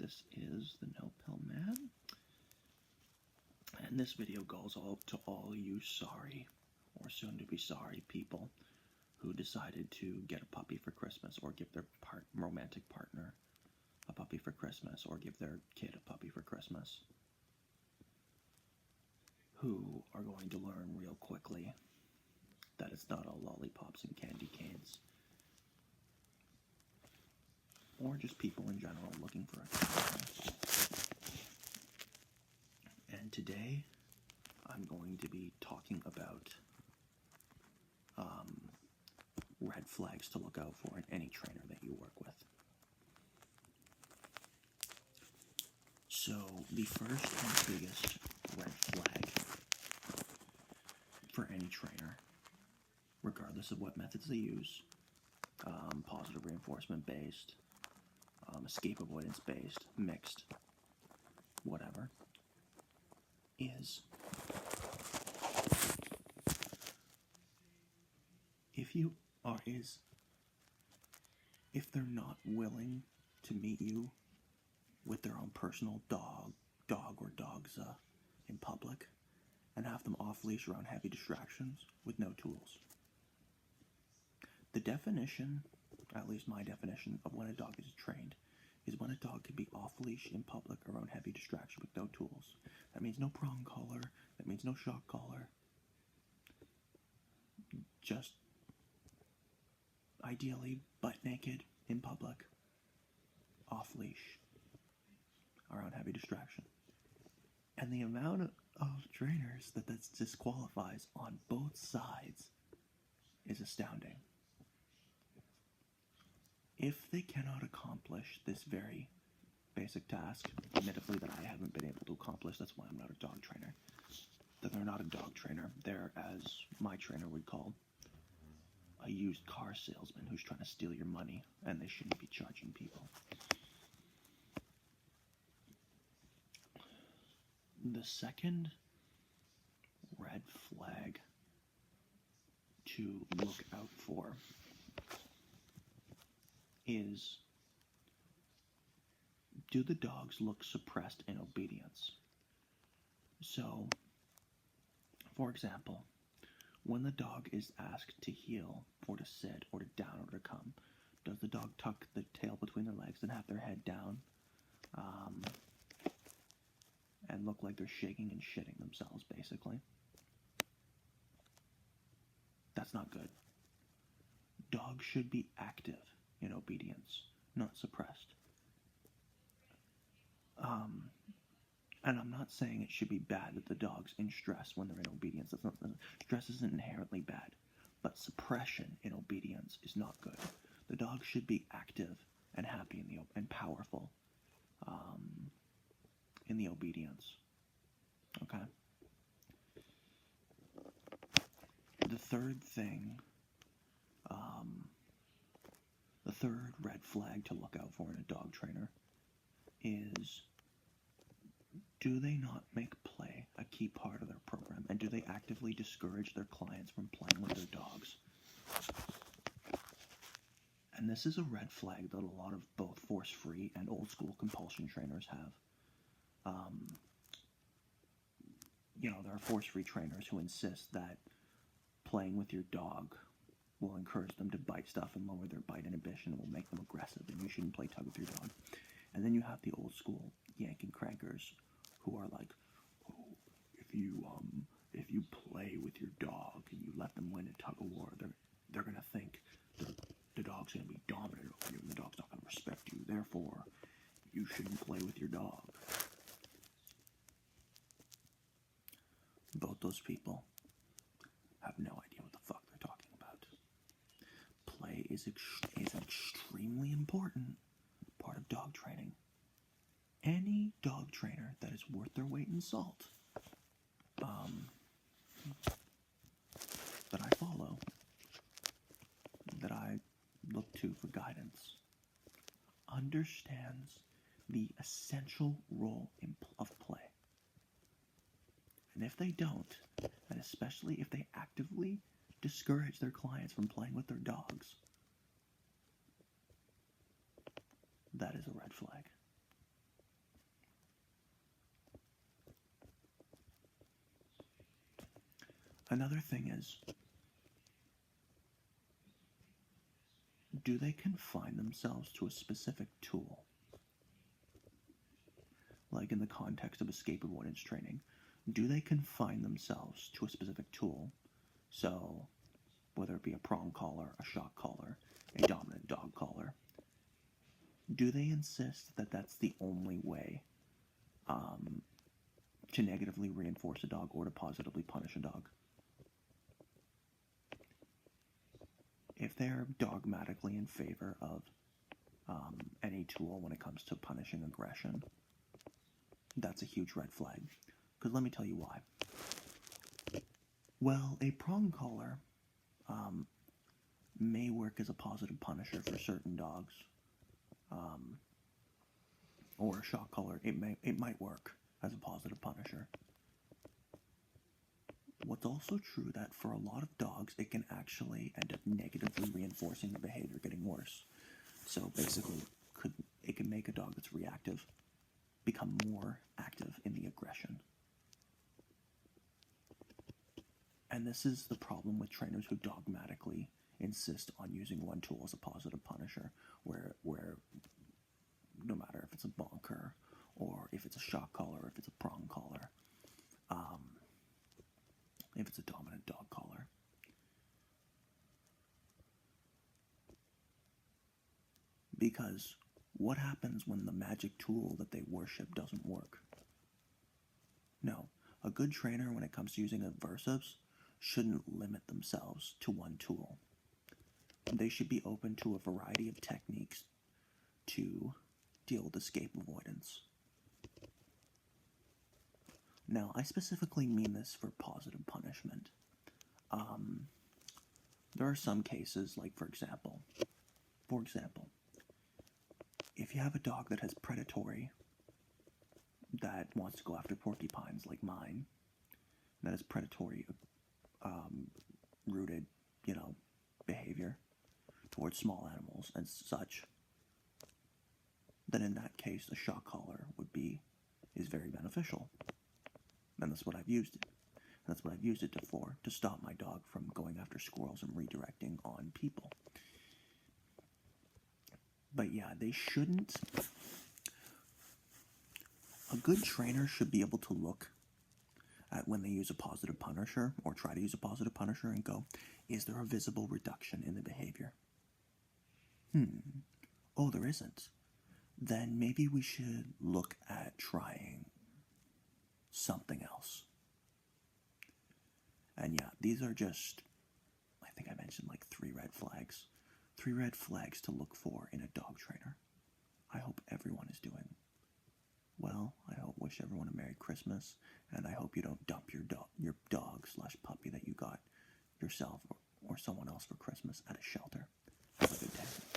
This is the No Pill Man, and this video goes out to all you sorry, or soon-to-be sorry people who decided to get a puppy for Christmas, or give their romantic partner a puppy for Christmas, or give their kid a puppy for Christmas, who are going to learn real quickly that it's not all lollipops and candy canes, or just people in general looking for a cat. And today, I'm going to be talking about red flags to look out for in any trainer that you work with. So, the first and biggest red flag for any trainer, regardless of what methods they use, positive reinforcement based, escape avoidance based, mixed, whatever, is if they're not willing to meet you with their own personal dog or dogs in public, and have them off leash around heavy distractions with no tools. The definition, at least my definition, of when a dog is trained is when a dog can be off leash in public around heavy distraction with no tools. That means no prong collar, that means no shock collar, just ideally butt naked in public, off leash around heavy distraction. And the amount of trainers that disqualifies on both sides is astounding. If they cannot accomplish this very basic task, admittedly that I haven't been able to accomplish, that's why I'm not a dog trainer, that they're not a dog trainer, they're, as my trainer would call, a used car salesman who's trying to steal your money, and they shouldn't be charging people. The second red flag to look out for is, do the dogs look suppressed in obedience? So, for example, when the dog is asked to heel, or to sit, or to down, or to come, does the dog tuck the tail between their legs and have their head down, and look like they're shaking and shitting themselves, basically? That's not good. Dogs should be active in obedience, not suppressed. And I'm not saying it should be bad that the dog's in stress when they're in obedience. Stress isn't inherently bad, but suppression in obedience is not good. The dog should be active and happy and powerful in the obedience. Okay? The third thing, the third red flag to look out for in a dog trainer is, do they not make play a key part of their program? And do they actively discourage their clients from playing with their dogs? And this is a red flag that a lot of both force-free and old-school compulsion trainers have. There are force-free trainers who insist that playing with your dog will encourage them to bite stuff and lower their bite inhibition and will make them aggressive, and you shouldn't play tug with your dog. And then you have the old-school yank and crankers who are like, oh, if you play with your dog and you let them win a tug of war, they're gonna think the dog's gonna be dominant over you and the dog's not gonna respect you. Therefore, you shouldn't play with your dog. Both those people have no idea what the fuck they're talking about. Play is an extremely important part of dog training. Any dog trainer that is worth their weight in salt, that I follow, that I look to for guidance, understands the essential role of play. And if they don't, and especially if they actively discourage their clients from playing with their dogs, that is a red flag. Another thing is, do they confine themselves to a specific tool? Like in the context of escape avoidance training, do they confine themselves to a specific tool? So, whether it be a prong collar, a shock collar, a dominant dog collar, do they insist that that's the only way to negatively reinforce a dog or to positively punish a dog? If they're dogmatically in favor of any tool when it comes to punishing aggression, that's a huge red flag. Because let me tell you why. Well, a prong collar may work as a positive punisher for certain dogs, or a shock collar. It might work as a positive punisher. What's also true that for a lot of dogs, it can actually end up negatively reinforcing the behavior getting worse. So basically, it can make a dog that's reactive become more active in the aggression. And this is the problem with trainers who dogmatically insist on using one tool as a positive punisher, where no matter if it's a bonker or if it's a shock collar, if it's a prong collar, if it's a dominant dog collar. Because what happens when the magic tool that they worship doesn't work? No, a good trainer, when it comes to using aversives, shouldn't limit themselves to one tool. They should be open to a variety of techniques to deal with escape avoidance. Now, I specifically mean this for positive punishment. There are some cases, like for example, if you have a dog that has predatory, that wants to go after porcupines like mine, that is predatory rooted, behavior towards small animals and such, then in that case a shock collar is very beneficial. And that's what I've used it. And that's what I've used it for, to stop my dog from going after squirrels and redirecting on people. But yeah, they shouldn't. A good trainer should be able to look at when they use a positive punisher or try to use a positive punisher and go, is there a visible reduction in the behavior? Oh, there isn't. Then maybe we should look at trying something else. And yeah, these are just, I think I mentioned like 3 red flags. 3 red flags to look for in a dog trainer. I hope everyone is doing well. I wish everyone a Merry Christmas, and I hope you don't dump your dog/puppy that you got yourself or someone else for Christmas at a shelter. Have a good day.